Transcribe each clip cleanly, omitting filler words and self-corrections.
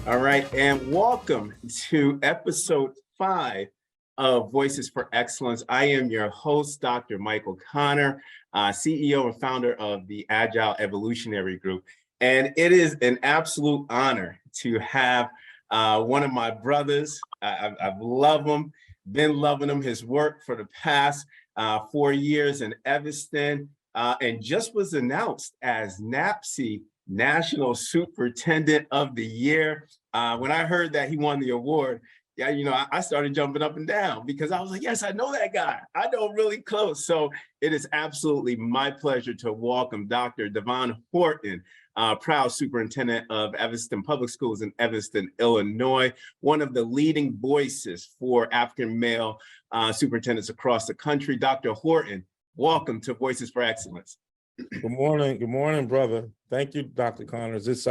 All right, and welcome to episode 5 of Voices for Excellence. I am your host, Dr. Michael Connor, CEO and founder of the Agile Evolutionary Group. And it is an absolute honor to have one of my brothers. I've loved him, been loving him, his work for the past 4 years in Evanston, and just was announced as NAPSE National Superintendent of the Year. When I heard that he won the award, I started jumping up and down because I was like, yes, I know that guy. I know him really close. So it is absolutely my pleasure to welcome Dr. Devon Horton, proud superintendent of Evanston Public Schools in Evanston, Illinois, one of the leading voices for African male superintendents across the country. Dr. Horton, welcome to Voices for Excellence. Good morning, brother. Thank you, Dr. Connors. It's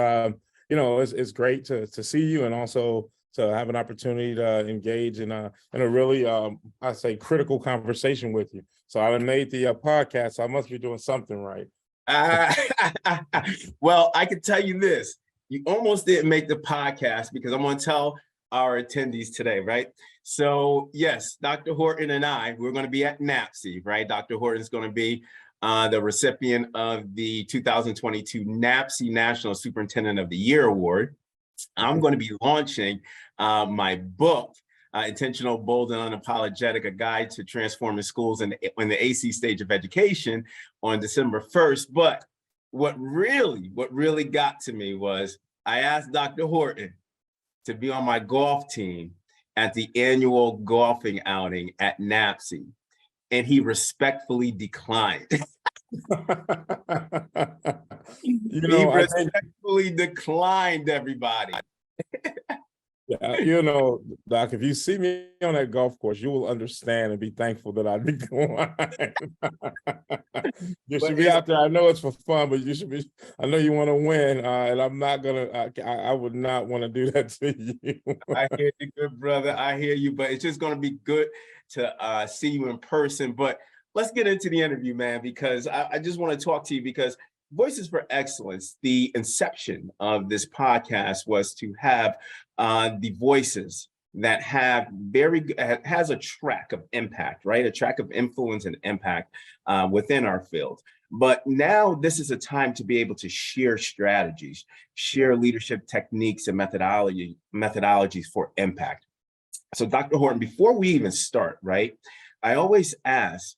it's great to see you and also to have an opportunity to engage in a really I say critical conversation with you. So I made the podcast. So I must be doing something right. Well, I can tell you this: you almost didn't make the podcast because I'm going to tell our attendees today, right? So yes, Dr. Horton and we're going to be at NAPSE, right? Dr. Horton is going to be the recipient of the 2022 NAPSE National Superintendent of the Year Award. I'm going to be launching my book, Intentional, Bold, and Unapologetic, a guide to transforming schools in the AC stage of education on December 1st. But what really got to me was I asked Dr. Horton to be on my golf team at the annual golfing outing at NAPSE, and he respectfully declined. He respectfully declined, everybody. Yeah, Doc, if you see me on that golf course, you will understand and be thankful that I declined. You should be out there. I know it's for fun, but you should be. I know you want to win, and I'm not gonna. I would not want to do that to you. I hear you, good brother. I hear you, but it's just gonna be good to see you in person. But let's get into the interview, man, because I just want to talk to you because Voices for Excellence, the inception of this podcast was to have the voices that have has a track of impact, right? A track of influence and impact within our field. But now this is a time to be able to share strategies, share leadership techniques and methodologies for impact. So Dr. Horton, before we even start, right, I always ask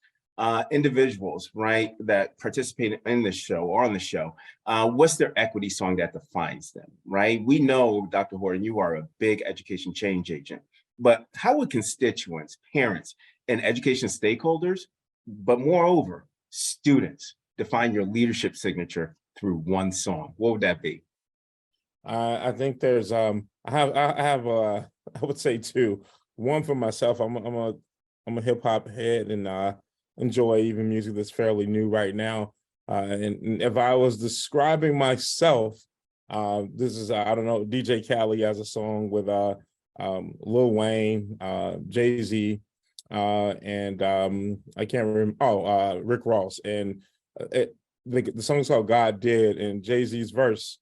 individuals, right, that participate in the show or on the show, what's their equity song that defines them, right? We know, Dr. Horton, you are a big education change agent, but how would constituents, parents, and education stakeholders, but moreover, students, define your leadership signature through one song? What would that be? I think there's I have I would say two. One for myself. I'm a hip hop head and enjoy even music that's fairly new right now. And if I was describing myself, this is I don't know, DJ Khaled has a song with Lil Wayne, Jay-Z, and I can't remember. Rick Ross, and the song's called "God Did," and Jay-Z's verse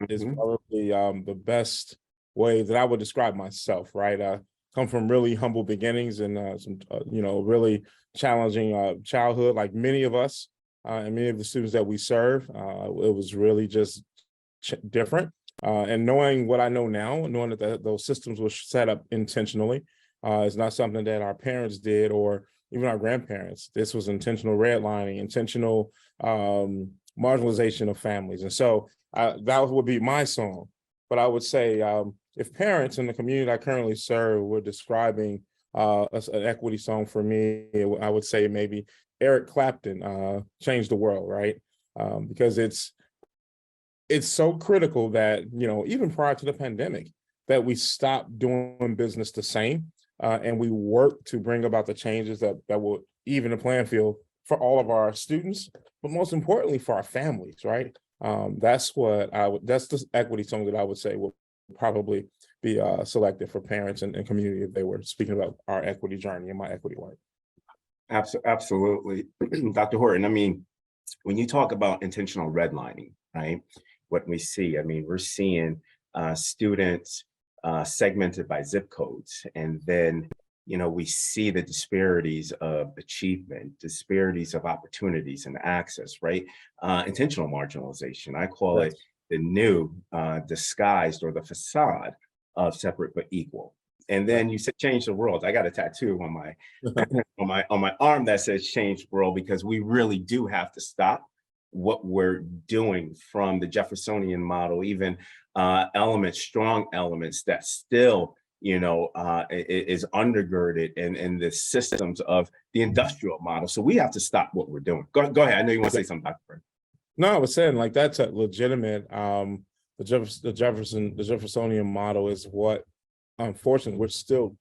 is probably the best way that I would describe myself. Right, I come from really humble beginnings and some really challenging childhood, like many of us and many of the students that we serve. It was really just different. And knowing what I know now, knowing that those systems were set up intentionally, is not something that our parents did or even our grandparents. This was intentional redlining, intentional marginalization of families. And so that would be my song. But I would say if parents in the community I currently serve were describing an equity song for me, I would say maybe Eric Clapton, Change the World, right? Because it's so critical that, even prior to the pandemic, that we stop doing business the same and we work to bring about the changes that will even the playing field for all of our students, but most importantly for our families, right? That's the equity song that I would say will probably be selected for parents and community if they were speaking about our equity journey and my equity work. Absolutely. Dr. Horton, I mean, when you talk about intentional redlining, right, what we see, I mean, we're seeing students segmented by zip codes. And then, we see the disparities of achievement, disparities of opportunities and access, right? Intentional marginalization. I call it Yes. the new disguised or the facade of separate but equal. And Right. then you said change the world. I got a tattoo on my on my arm that says change the world, because we really do have to stop what we're doing from the Jeffersonian model, even strong elements that still, is undergirded in the systems of the industrial model. So we have to stop what we're doing. Go ahead. I know you want to say something, Dr. Fred. No, I was saying like that's a legitimate the Jeffersonian model is what unfortunately we're still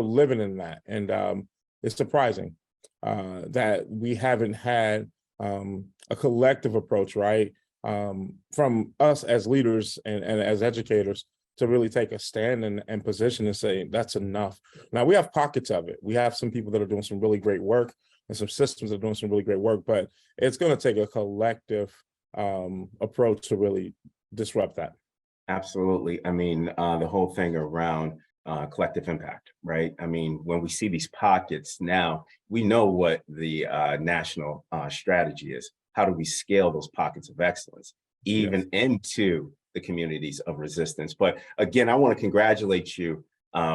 living in that. And it's surprising that we haven't had a collective approach, right? From us as leaders and as educators to really take a stand and position and say, that's enough. Now we have pockets of it. We have some people that are doing some really great work and some systems that are doing some really great work, but it's going to take a collective approach to really disrupt that. Absolutely. I mean, the whole thing around collective impact, right? I mean, when we see these pockets now, we know what the national strategy is. How do we scale those pockets of excellence, Yes. even into the communities of resistance? But again, I want to congratulate you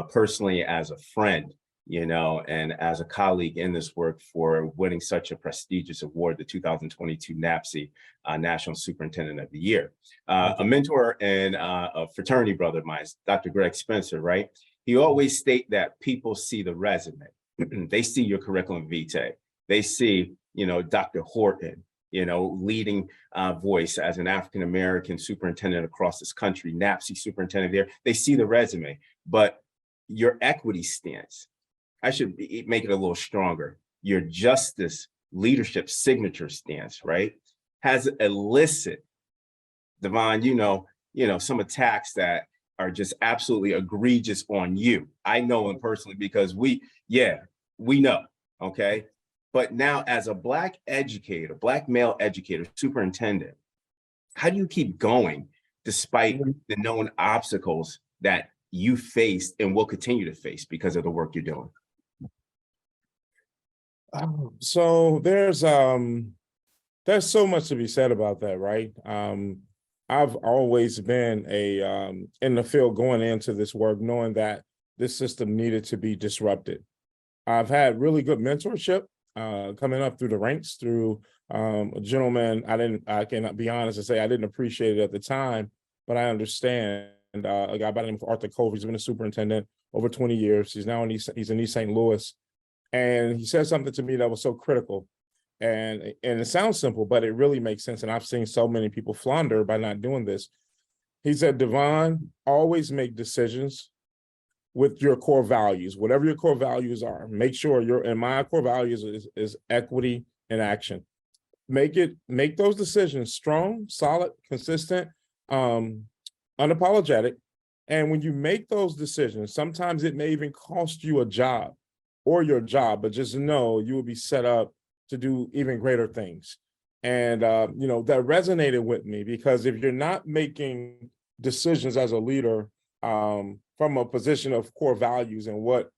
personally as a friend, and as a colleague in this work for winning such a prestigious award, the 2022 NAPSE National Superintendent of the Year. A mentor and a fraternity brother of mine, Dr. Greg Spencer, right? He always state that people see the resume. They see your curriculum vitae. They see, Dr. Horton, leading voice as an African-American superintendent across this country, NAPSE superintendent there. They see the resume, but your equity stance, I should make it a little stronger. Your justice leadership signature stance, right, has elicited, Devon, some attacks that are just absolutely egregious on you. I know him personally because we know, okay? But now as a Black educator, Black male educator, superintendent, how do you keep going despite the known obstacles that you faced and will continue to face because of the work you're doing? So there's so much to be said about that, right? I've always been in the field going into this work, knowing that this system needed to be disrupted. I've had really good mentorship coming up through the ranks through a gentleman. I cannot be honest and say I didn't appreciate it at the time, but I understand. A guy by the name of Arthur Covey, he's been a superintendent over 20 years. He's in East St. Louis. And he said something to me that was so critical. And it sounds simple, but it really makes sense. And I've seen so many people flounder by not doing this. He said, Devon, always make decisions with your core values, whatever your core values are. Make sure my core values is equity and action. Make those decisions strong, solid, consistent, unapologetic. And when you make those decisions, sometimes it may even cost you a job or your job, but just know you will be set up to do even greater things. And, that resonated with me because if you're not making decisions as a leader from a position of core values and what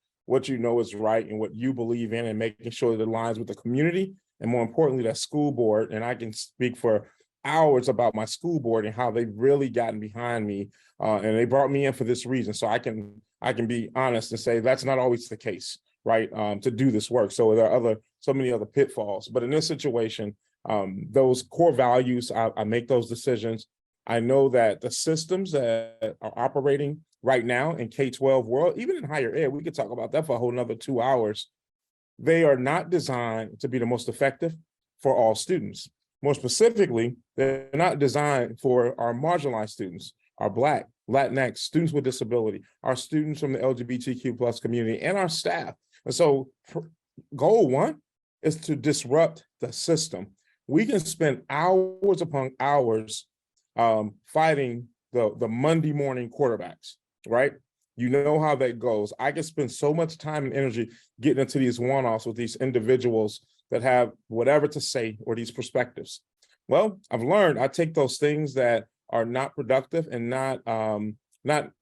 you know is right and what you believe in and making sure that it aligns with the community, and more importantly, that school board, and I can speak for hours about my school board and how they've really gotten behind me and they brought me in for this reason. So I can be honest and say that's not always the case, right? To do this work. So there are so many other pitfalls, but in this situation, those core values, I make those decisions. I know that the systems that are operating right now in K-12 world, even in higher ed, we could talk about that for a whole nother 2 hours. They are not designed to be the most effective for all students. More specifically, they're not designed for our marginalized students, our Black, Latinx, students with disability, our students from the LGBTQ plus community, and our staff. And so goal one is to disrupt the system. We can spend hours upon hours fighting the Monday morning quarterbacks, right? You know how that goes. I can spend so much time and energy getting into these one-offs with these individuals that have whatever to say or these perspectives. Well, I've learned I take those things that are not productive and not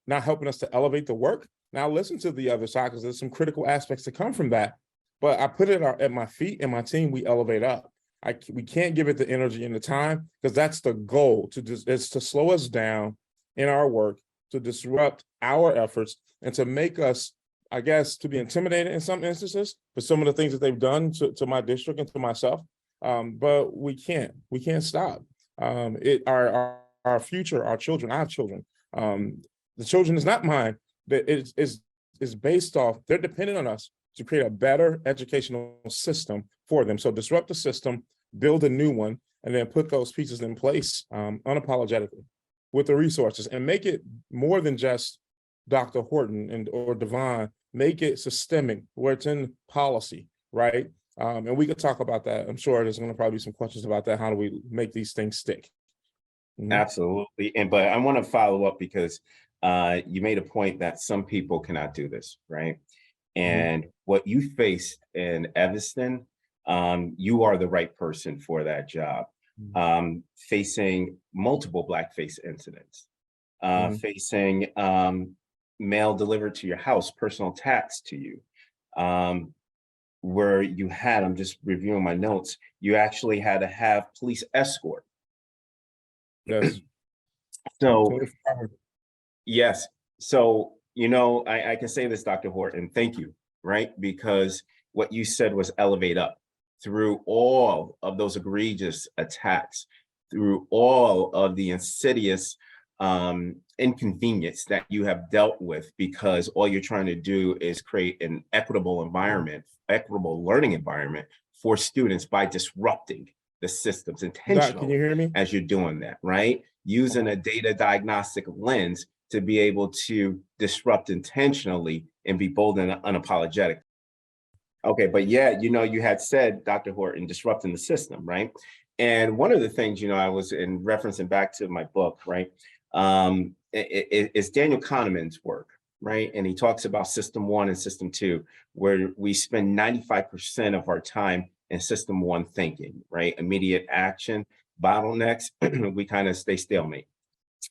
helping us to elevate the work. Now listen to the other side, because there's some critical aspects to come from that. But I put it at my feet, and my team, we elevate up. We can't give it the energy and the time, because that's the goal, is to slow us down in our work, to disrupt our efforts, and to make us, I guess, to be intimidated in some instances for some of the things that they've done to my district and to myself. But we can't stop. Our future, our children, I have children. The children is not mine, but is based off, they're dependent on us to create a better educational system for them. So disrupt the system, build a new one, and then put those pieces in place unapologetically with the resources, and make it more than just Dr. Horton or Devon. Make it systemic, where it's in policy, right? And we could talk about that. I'm sure there's going to probably be some questions about that. How do we make these things stick? Absolutely. But I want to follow up, because you made a point that some people cannot do this, right? And what you faced in Evanston, you are the right person for that job. Facing multiple blackface incidents, facing mail delivered to your house, personal attacks to you, where you had, I'm just reviewing my notes, you actually had to have police escort. Yes. So, yes. So, I can say this, Dr. Horton, thank you, right? Because what you said was elevate up through all of those egregious attacks, through all of the insidious inconvenience that you have dealt with, because all you're trying to do is create an equitable environment, equitable learning environment for students by disrupting the systems intentionally. Can you hear me? As you're doing that, right? Using a data diagnostic lens to be able to disrupt intentionally and be bold and unapologetic. Okay, but yeah, you had said, Dr. Horton, disrupting the system, right? And one of the things, I was in referencing back to my book, right? It's Daniel Kahneman's work, right? And he talks about system 1 and system 2, where we spend 95% of our time in system 1 thinking, right? Immediate action, bottlenecks, we kind of stay stalemate.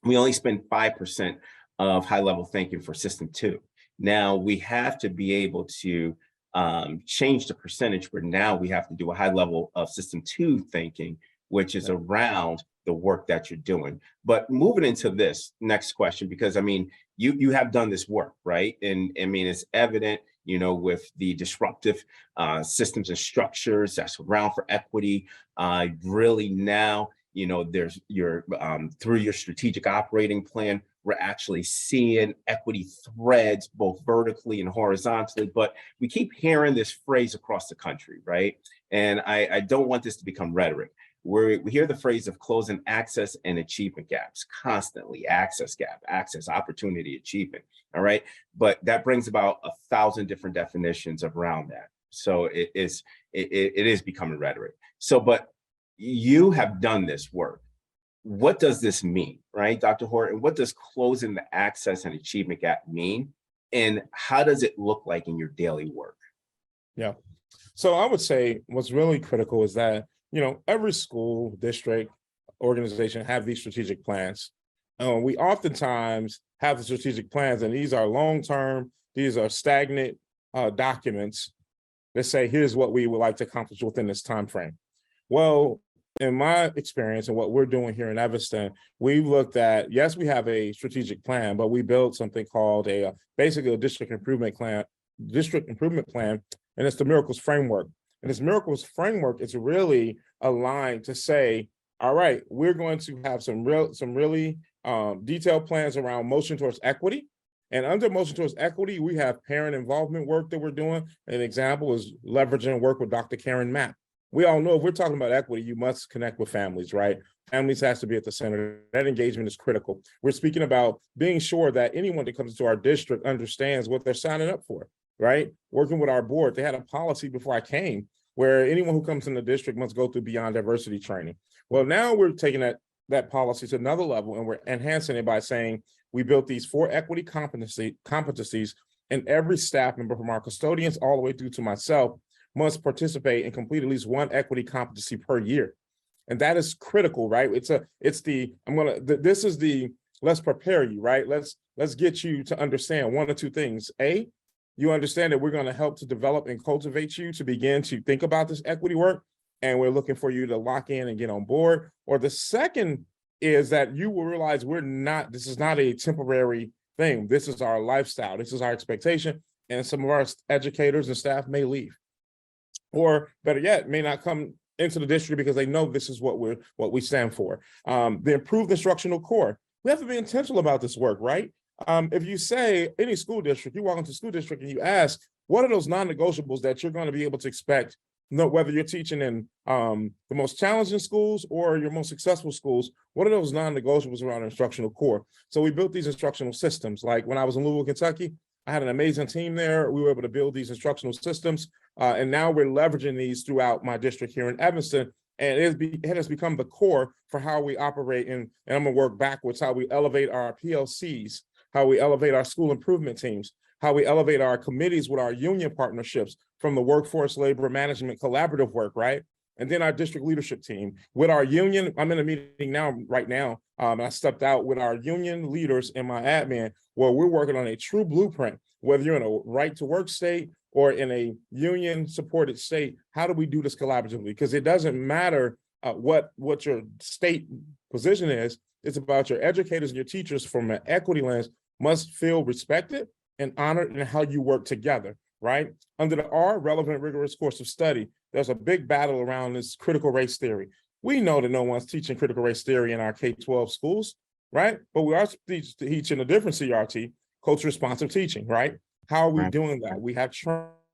We only spend 5% of high level thinking for system 2. Now we have to be able to change the percentage where now we have to do a high level of system 2 thinking, which is around the work that you're doing. But moving into this next question, because you have done this work, right? And it's evident, with the disruptive systems and structures that's around for equity. Really now, there's through your strategic operating plan, we're actually seeing equity threads both vertically and horizontally. But we keep hearing this phrase across the country, right? And I don't want this to become rhetoric. We hear the phrase of closing access and achievement gaps constantly. Access gap, access, opportunity, achievement. All right. But that brings about 1,000 different definitions around that. So it is becoming rhetoric. So, but you have done this work. What does this mean, right, Dr. Horton? What does closing the access and achievement gap mean? And how does it look like in your daily work? Yeah. So I would say what's really critical is that, every school, district, organization have these strategic plans. We oftentimes have the strategic plans, and these are long-term, these are stagnant documents that say, here's what we would like to accomplish within this time frame. Well, in my experience and what we're doing here in Evanston, we've looked at, yes, we have a strategic plan, but we built something called basically a district improvement plan, and it's the Miracles Framework. And this Miracles Framework is really aligned to say, all right, we're going to have some really detailed plans around motion towards equity. And under motion towards equity, we have parent involvement work that we're doing. An example is leveraging work with Dr. Karen Mapp. We all know if we're talking about equity, you must connect with families, right? Families has to be at the center. That engagement is critical. We're speaking about being sure that anyone that comes into our district understands what they're signing up for, right? Working with our board, they had a policy before I came where anyone who comes in the district must go through beyond diversity training. Well, now we're taking that policy to another level, and we're enhancing it by saying we built these 4 equity competencies, and every staff member, from our custodians all the way through to myself, must participate and complete at least 1 equity competency per year. And that is critical, right? This is the, let's prepare you, right? Let's get you to understand one or two things. A, you understand that we're going to help to develop and cultivate you to begin to think about this equity work. And we're looking for you to lock in and get on board. Or the second is that you will realize this is not a temporary thing. This is our lifestyle. This is our expectation. And some of our educators and staff may leave, or better yet, may not come into the district because they know this is what we stand for. The improved instructional core. We have to be intentional about this work, right? If you say any school district, you walk into a school district and you ask, what are those non-negotiables that you're going to be able to expect? Whether you're teaching in the most challenging schools or your most successful schools, what are those non-negotiables around instructional core? So we built these instructional systems. Like when I was in Louisville, Kentucky, I had an amazing team there. We were able to build these instructional systems, and now we're leveraging these throughout my district here in Evanston. And it has become the core for how we operate. And I'm going to work backwards, how we elevate our PLCs, how we elevate our school improvement teams, how we elevate our committees with our union partnerships from the workforce labor management collaborative work, right? And then our district leadership team. With our union, I'm in a meeting right now. I stepped out with our union leaders and my admin, where we're working on a true blueprint, whether you're in a right to work state or in a union supported state. How do we do this collaboratively? Because it doesn't matter what your state position is. It's about your educators and your teachers from an equity lens must feel respected and honored in how you work together, right? Under the R, relevant, rigorous course of study, there's a big battle around this critical race theory. We know that no one's teaching critical race theory in our K-12 schools, right? But we are teaching a different CRT, culture responsive teaching, right? How are we doing that? We have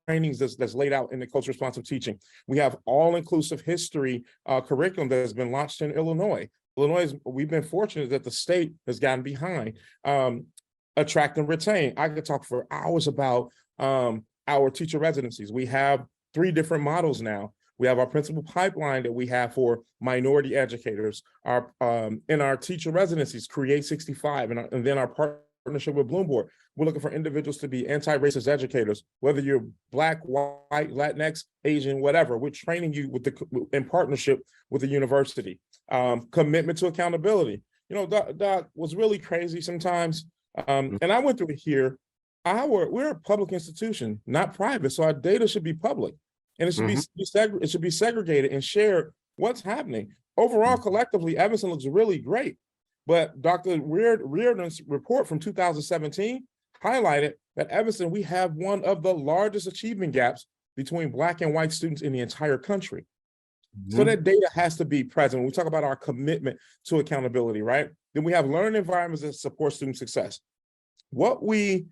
trainings that's laid out in the culture responsive teaching. We have all-inclusive history curriculum that has been launched in Illinois. We've been fortunate that the state has gotten behind. Attract and retain. I could talk for hours about our teacher residencies. We have 3 different models now. We have our principal pipeline that we have for minority educators, in our teacher residencies, Create 65, and then our partnership with Bloomberg. We're looking for individuals to be anti-racist educators, whether you're Black, white, Latinx, Asian, whatever. We're training you in partnership with the university. Commitment to accountability. Doc was really crazy sometimes. And I went through it here. We're a public institution, not private, so our data should be public, and it should be segregated and shared. What's happening overall, collectively, Evanston looks really great, but Dr. Reardon's report from 2017 highlighted that Evanston, we have one of the largest achievement gaps between Black and white students in the entire country. So that data has to be present. When we talk about our commitment to accountability, right? Then we have learning environments that support student success. What we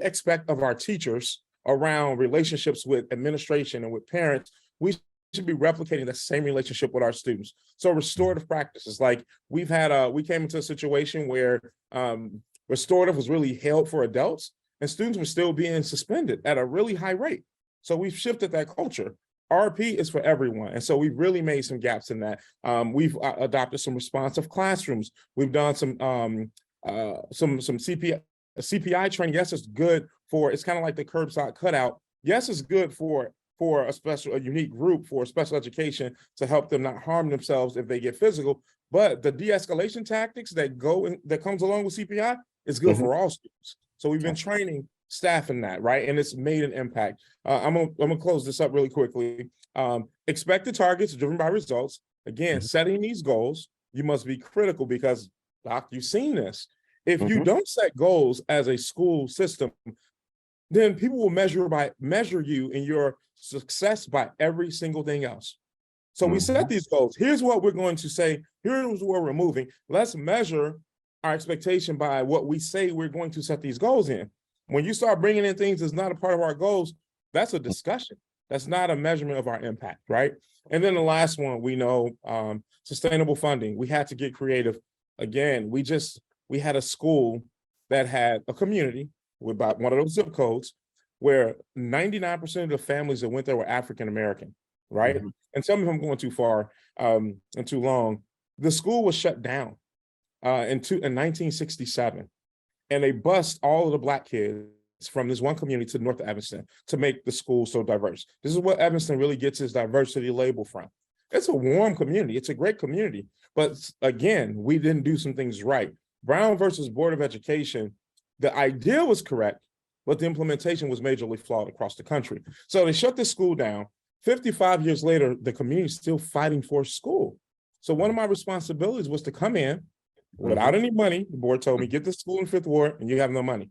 expect of our teachers around relationships with administration and with parents, we should be replicating the same relationship with our students. So restorative practices, like we came into a situation where restorative was really held for adults and students were still being suspended at a really high rate. So we've shifted that culture. RP is for everyone. And so we've really made some gaps in that. We've adopted some responsive classrooms. We've done some CPI training. Yes, it's good it's kind of like the curbside cutout. Yes, it's good for a unique group for special education to help them not harm themselves if they get physical. But the de-escalation tactics that comes along with CPI is good for all students. So we've been training staff in that, right? And it's made an impact. I'm gonna close this up really quickly. Expected targets driven by results. Again, setting these goals, you must be critical because, Doc, you've seen this. If you don't set goals as a school system, then people will measure you and your success by every single thing else. So we set these goals. Here's what we're going to say. Here's where we're moving. Let's measure our expectation by what we say we're going to set these goals in. When you start bringing in things that's not a part of our goals, that's a discussion. That's not a measurement of our impact, right? And then the last one, we know sustainable funding. We had to get creative. Again, we had a school that had a community with about one of those zip codes where 99% of the families that went there were African-American, right? And some of them going too far and too long. The school was shut down in 1967. And they bused all of the Black kids from this one community to north of Evanston to make the school so diverse. This is what Evanston really gets its diversity label from. It's a warm community. It's a great community. But again, we didn't do some things right. Brown versus Board of Education, the idea was correct, but the implementation was majorly flawed across the country. So they shut the school down. 55 years later, the community is still fighting for school. So one of my responsibilities was to come in without any money. The board told me, get the school in Fifth Ward and you have no money.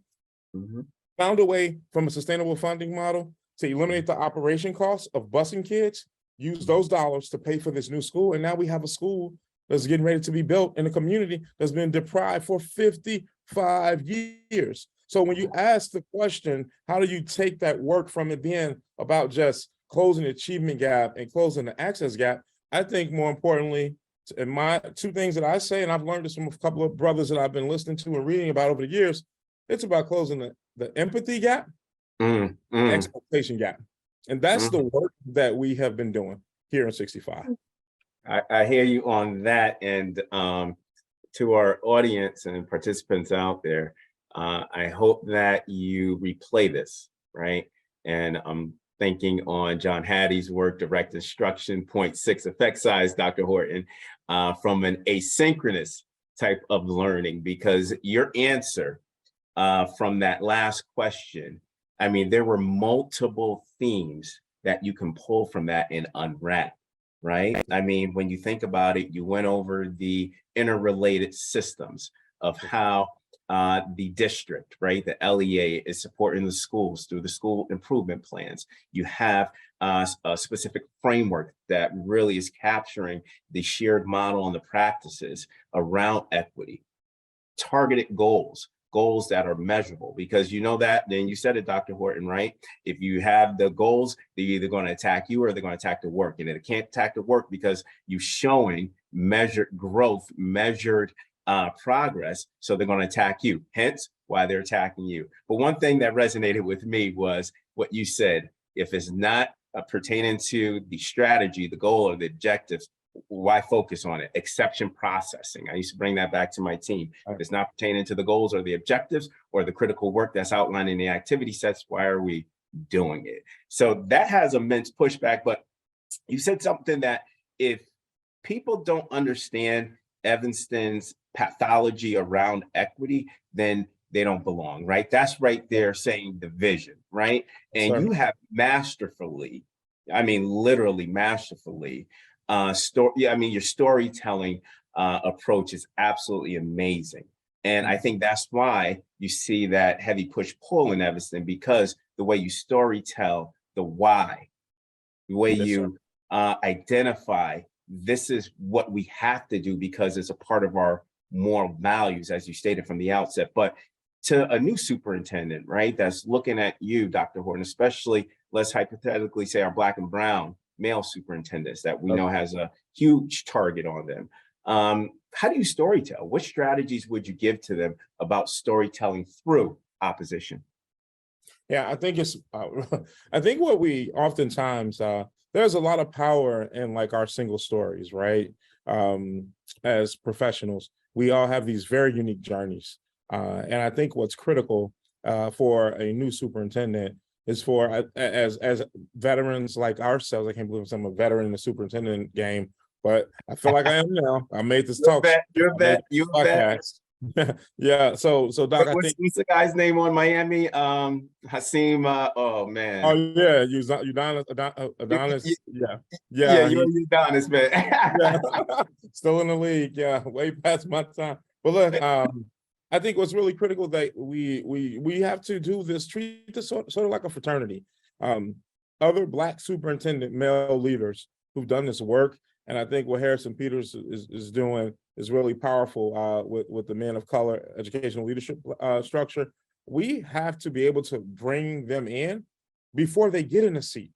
Found a way from a sustainable funding model to eliminate the operation costs of busing kids, use those dollars to pay for this new school. And now we have a school that's getting ready to be built in a community that's been deprived for 55 years. So when you ask the question, how do you take that work from it being about just closing the achievement gap and closing the access gap? I think more importantly, and my two things that I say, and I've learned this from a couple of brothers that I've been listening to and reading about over the years, it's about closing the empathy gap, expectation gap. And that's the work that we have been doing here in 65. I hear you on that. And to our audience and participants out there, I hope that you replay this, right? And I'm thinking on John Hattie's work, Direct Instruction, 0.6 effect size, Dr. Horton, from an asynchronous type of learning, because your answer from that last question, I mean, there were multiple themes that you can pull from that and unwrap, right? I mean, when you think about it, you went over the interrelated systems of how the district, right, the LEA is supporting the schools through the school improvement plans. You have a specific framework that really is capturing the shared model and the practices around equity, targeted goals that are measurable, because you know that, then you said it, Dr. Horton, right? If you have the goals, they're either going to attack you or they're going to attack the work. And they can't attack the work because you're showing measured growth, measured progress. So they're going to attack you, hence why they're attacking you. But one thing that resonated with me was what you said. If it's not pertaining to the strategy, the goal, or the objectives, why focus on it? Exception processing. I used to bring that back to my team. If it's not pertaining to the goals or the objectives or the critical work that's outlined in the activity sets, why are we doing it? So that has immense pushback. But you said something that if people don't understand Evanston's pathology around equity, then they don't belong, right? That's right there saying the vision, right? And you have masterfully, I mean, literally masterfully, your storytelling approach is absolutely amazing. And I think that's why you see that heavy push-pull in Evanston, because the way you storytell the why, the way you identify, this is what we have to do because it's a part of our moral values, as you stated from the outset. But to a new superintendent, right, that's looking at you, Dr. Horton, especially, let's hypothetically say our Black and brown male superintendents that we know has a huge target on them. How do you storytell? What strategies would you give to them about storytelling through opposition? Yeah, I think it's, I think what we oftentimes, there's a lot of power in like our single stories, right? As professionals, we all have these very unique journeys. And I think what's critical for a new superintendent is for, as veterans like ourselves, I can't believe I'm a veteran in the superintendent game, but I feel like I am now. I made this talk. You're a vet. Yeah. So Doc, I think what's the guy's name on Miami? Hasim. Oh man. Oh yeah, Adonis. Yeah. You're Adonis, man. Yeah. Still in the league. Yeah, way past my time. But look, I think what's really critical that we have to do this, treat this sort of like a fraternity. Other Black superintendent male leaders who've done this work, and I think what Harrison Peters is doing is really powerful with the men of color educational leadership structure. We have to be able to bring them in before they get in the seat.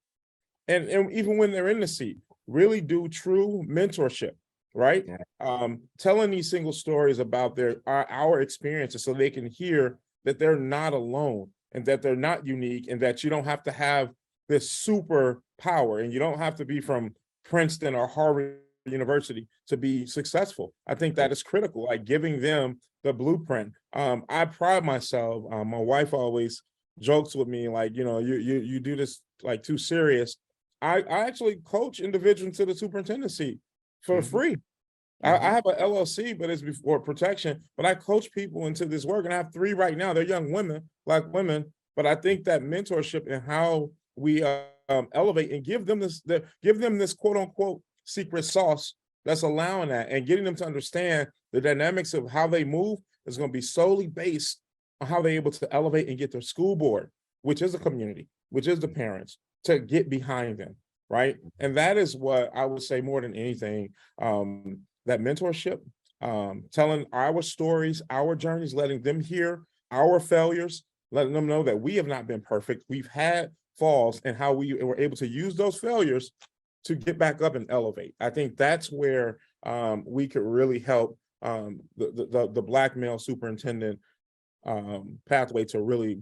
And even when they're in the seat, really do true mentorship, right? Yeah. Telling these single stories about our experiences so they can hear that they're not alone and that they're not unique and that you don't have to have this super power and you don't have to be from Princeton or Harvard University to be successful. I think that is critical, like giving them the blueprint. I pride myself, my wife always jokes with me, like, you know, you do this like too serious. I actually coach individuals to the superintendency for Mhm, free. I mhm. have an LLC, but it's before protection. But I coach people into this work, and I have 3 right now. They're young women, Black women. But I think that mentorship and how we elevate and give them this quote unquote secret sauce that's allowing that, and getting them to understand the dynamics of how they move is going to be solely based on how they're able to elevate and get their school board, which is a community, which is the parents, to get behind them, right? And that is what I would say more than anything. That mentorship, telling our stories, our journeys, letting them hear our failures, letting them know that we have not been perfect. We've had falls, and how we were able to use those failures to get back up and elevate. I think that's where we could really help the Black male superintendent pathway to really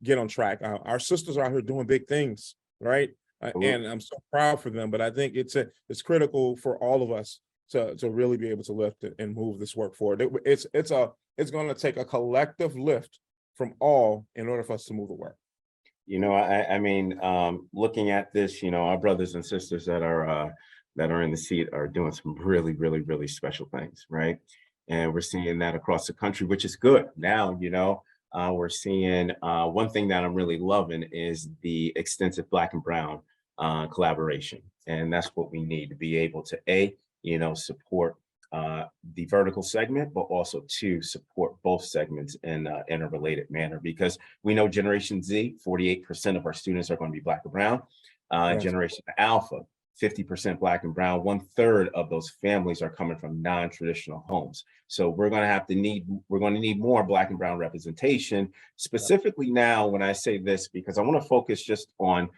get on track. Our sisters are out here doing big things, right? And I'm so proud for them. But I think it's critical for all of us to really be able to lift it and move this work forward. It's going to take a collective lift from all in order for us to move the work. I mean, looking at this, our brothers and sisters that are in the seat are doing some really, really, really special things, right? And we're seeing that across the country, which is good. Now, we're seeing one thing that I'm really loving is the extensive Black and Brown collaboration, and that's what we need to be able to support the vertical segment, but also to support both segments in a related manner, because we know Generation Z, 48% of our students are going to be Black or Brown. Yes. Generation Alpha, 50% Black and Brown. 1/3 of those families are coming from non-traditional homes. So we're going to need more Black and Brown representation. Specifically now, when I say this, because I want to focus just on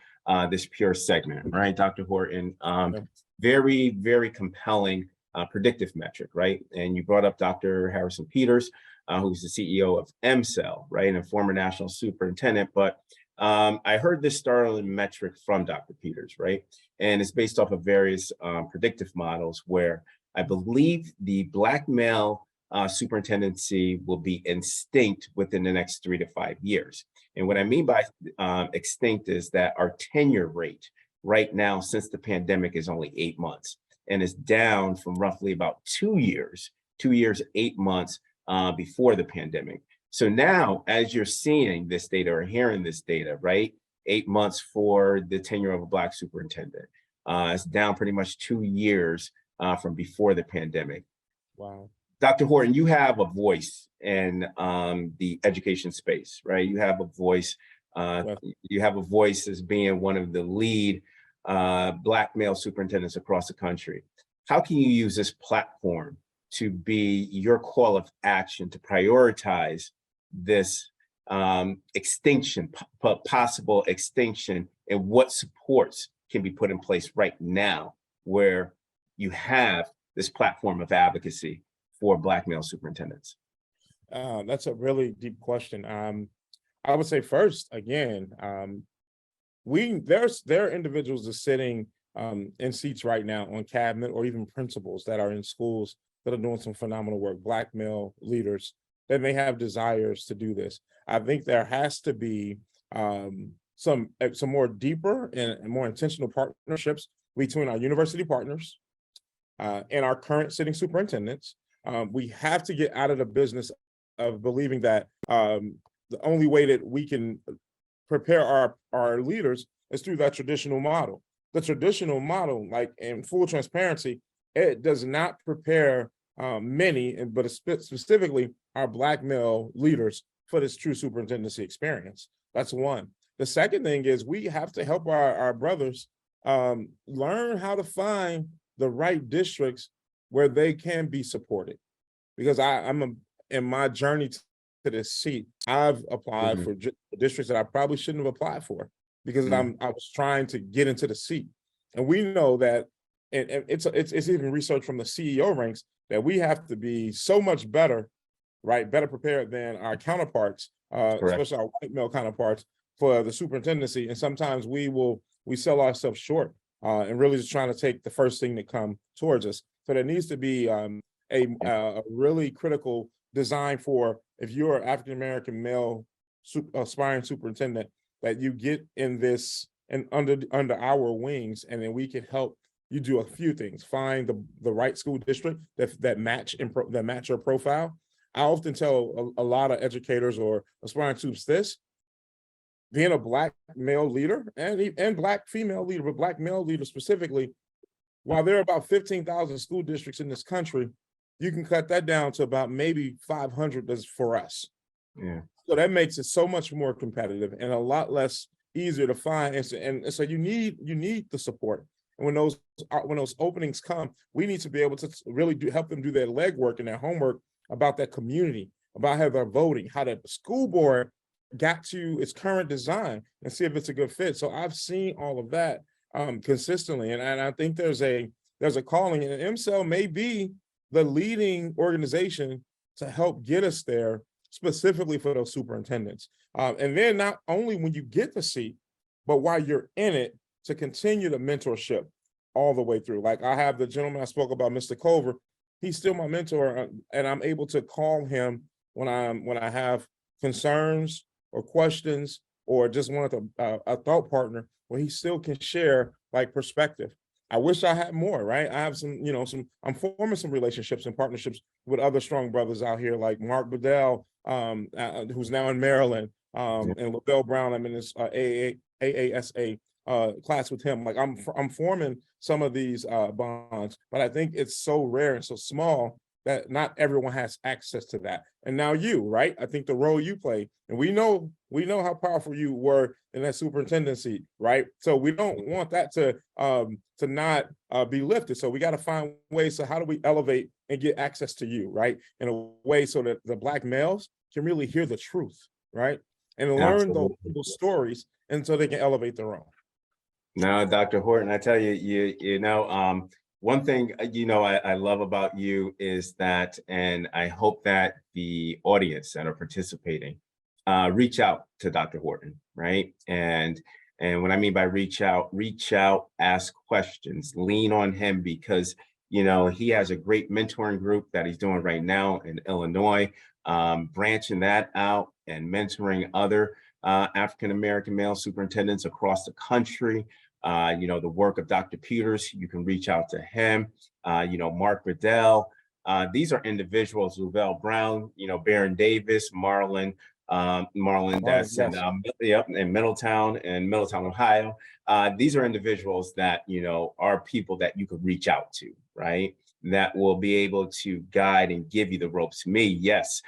this pure segment, right, Dr. Horton? Yeah. Very, very compelling predictive metric, right? And you brought up Dr. Harrison Peters, who's the CEO of MCell, right, and former national superintendent. But I heard this startling metric from Dr. Peters, right? And it's based off of various predictive models where I believe the Black male superintendency will be extinct within the next 3 to 5 years. And what I mean by extinct is that our tenure rate right now since the pandemic is only 8 months, and is down from roughly about 2 years, 8 months before the pandemic. So now, as you're seeing this data or hearing this data, right, 8 months for the tenure of a Black superintendent, it's down pretty much 2 years from before the pandemic. Wow. Dr. Horton, you have a voice in the education space, right? You have a voice. Yes. You have a voice as being one of the lead Black male superintendents across the country. How can you use this platform to be your call of action to prioritize this extinction, possible extinction, and what supports can be put in place right now where you have this platform of advocacy for Black male superintendents? That's a really deep question. I would say first, again, there are individuals that are sitting in seats right now on cabinet, or even principals that are in schools that are doing some phenomenal work, Black male leaders that may have desires to do this. I think there has to be some more deeper and more intentional partnerships between our university partners and our current sitting superintendents. We have to get out of the business of believing that the only way that we can prepare our leaders is through that traditional model. The traditional model, like in full transparency, it does not prepare many, but specifically our Black male leaders for this true superintendency experience. That's one. The second thing is we have to help our brothers learn how to find the right districts where they can be supported. Because in my journey to this seat, I've applied for districts that I probably shouldn't have applied for, because I was trying to get into the seat. And we know that, and it's even research from the CEO ranks, that we have to be so much better, right? Better prepared than our counterparts, especially our white male counterparts, for the superintendency. And sometimes we sell ourselves short and really just trying to take the first thing that come towards us. So there needs to be a really critical design for, if you're an African-American male aspiring superintendent, that you get in this and under our wings, and then we can help you do a few things. Find the right school district that match your profile. I often tell a lot of educators or aspiring troops this: being a Black male leader and Black female leader, but Black male leader specifically, while there are about 15,000 school districts in this country, you can cut that down to about maybe 500 for us. Yeah. So that makes it so much more competitive and a lot less easier to find. And so you need the support. And when those openings come, we need to be able to really help them do their legwork and their homework about that community, about how they're voting, how the school board got to its current design, and see if it's a good fit. So I've seen all of that consistently, and I think there's a calling, and MCEL may be the leading organization to help get us there, specifically for those superintendents. And then not only when you get the seat, but while you're in it, to continue the mentorship all the way through. Like I have the gentleman I spoke about, Mr. Culver. He's still my mentor, and I'm able to call him when I have concerns or questions, or just wanted a thought partner where he still can share like perspective. I wish I had more, right? I have I'm forming some relationships and partnerships with other strong brothers out here, like Mark Bedell, who's now in Maryland, and LaBelle Brown. I'm in this AASA class with him. Like I'm forming some of these bonds, but I think it's so rare and so small that not everyone has access to that. And now you, right? I think the role you play, and we know how powerful you were in that superintendency, right? So we don't want that to not be lifted. So we got to find ways. So how do we elevate and get access to you, right? In a way so that the Black males can really hear the truth, right? And learn those stories, and so they can elevate their own. Now, Dr. Horton, I tell you, one thing, I love about you is that, and I hope that the audience that are participating reach out to Dr. Horton, right? And what I mean by reach out, ask questions, lean on him, because, he has a great mentoring group that he's doing right now in Illinois, branching that out and mentoring other African-American male superintendents across the country. The work of Dr. Peters, you can reach out to him. Mark Riddell. These are individuals, LaBelle Brown, Baron Davis, Marlon, that's in Middletown, Ohio. These are individuals that, are people that you could reach out to, right? That will be able to guide and give you the ropes. Me, yes.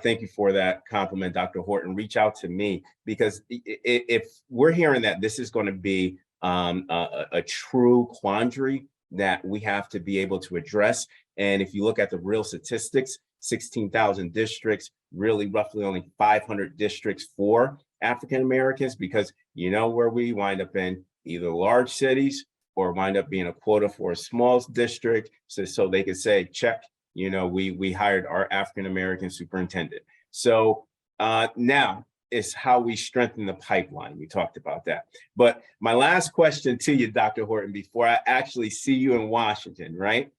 Thank you for that compliment, Dr. Horton. Reach out to me, because if we're hearing that this is going to be a true quandary that we have to be able to address. And if you look at the real statistics, 16,000 districts, really roughly only 500 districts for African Americans, because where we wind up in either large cities or wind up being a quota for a small district, so they could say, check, we hired our African American superintendent. So now is how we strengthen the pipeline. We talked about that. But my last question to you, Dr. Horton, before I actually see you in Washington, right?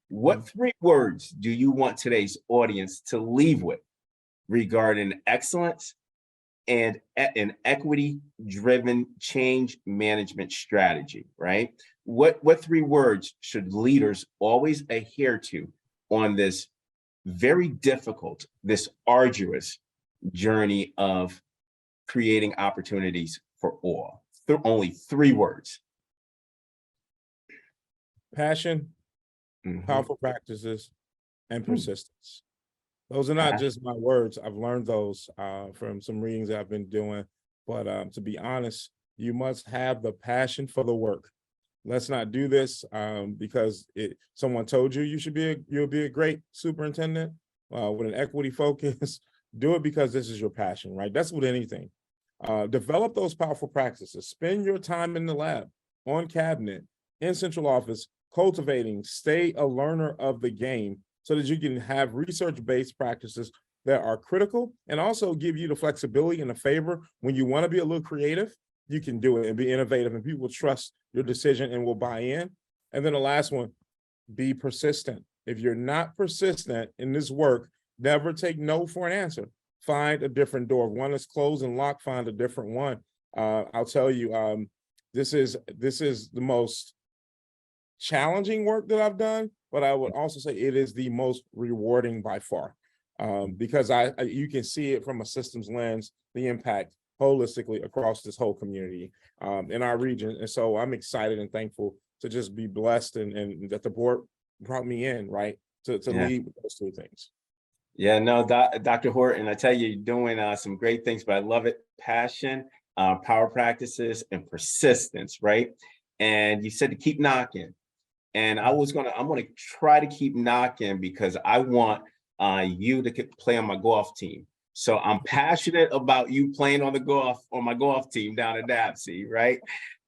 What 3 words do you want today's audience to leave with regarding excellence and an equity-driven change management strategy, right? What 3 words should leaders always adhere to on this very difficult, this arduous journey of creating opportunities for all? Only 3 words. Passion, powerful practices, and persistence. Those are not just my words. I've learned those from some readings that I've been doing. But to be honest, you must have the passion for the work. Let's not do this because someone told you you'll be a great superintendent with an equity focus. Do it because this is your passion, right? That's with anything. Develop those powerful practices. Spend your time in the lab, on cabinet, in central office, cultivating. Stay a learner of the game so that you can have research-based practices that are critical and also give you the flexibility and the favor when you want to be a little creative. You can do it and be innovative, and people will trust your decision and will buy in. And then the last one, be persistent. If you're not persistent in this work, never take no for an answer. Find a different door. If one is closed and locked, find a different one. I'll tell you, this is the most challenging work that I've done, but I would also say it is the most rewarding by far, because you can see it from a systems lens, the impact holistically across this whole community in our region. And so I'm excited and thankful to just be blessed and that the board brought me in, right, to lead with those two things. Yeah, no, Dr. Horton, I tell you, you're doing some great things, but I love it. Passion, power practices, and persistence, right? And you said to keep knocking. And I'm gonna try to keep knocking because I want you to play on my golf team. So I'm passionate about you playing on my golf team down in Dapsy, right?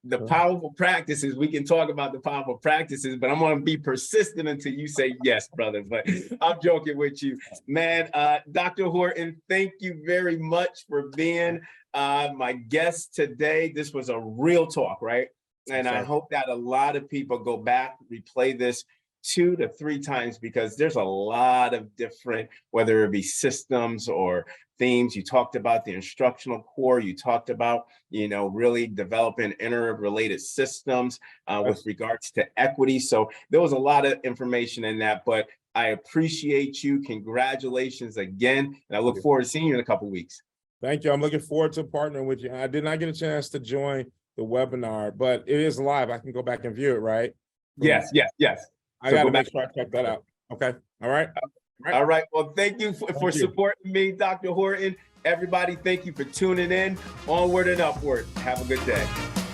The powerful practices, we can talk about the powerful practices, but I'm gonna be persistent until you say yes, brother. But I'm joking with you. Man, Dr. Horton, thank you very much for being my guest today. This was a real talk, right? And I hope that a lot of people go back, replay this 2 to 3 times, because there's a lot of different, whether it be systems or themes. You talked about the instructional core. You talked about, really developing interrelated systems with regards to equity. So there was a lot of information in that, but I appreciate you. Congratulations again. And I look forward to seeing you in a couple of weeks. Thank you. I'm looking forward to partnering with you. I did not get a chance to join the webinar, but it is live. I can go back and view it, right? Yes. I got to make sure I check that out. Okay. All right. All right. Well, thank you for supporting me, Dr. Horton. Everybody, thank you for tuning in. Onward and upward. Have a good day.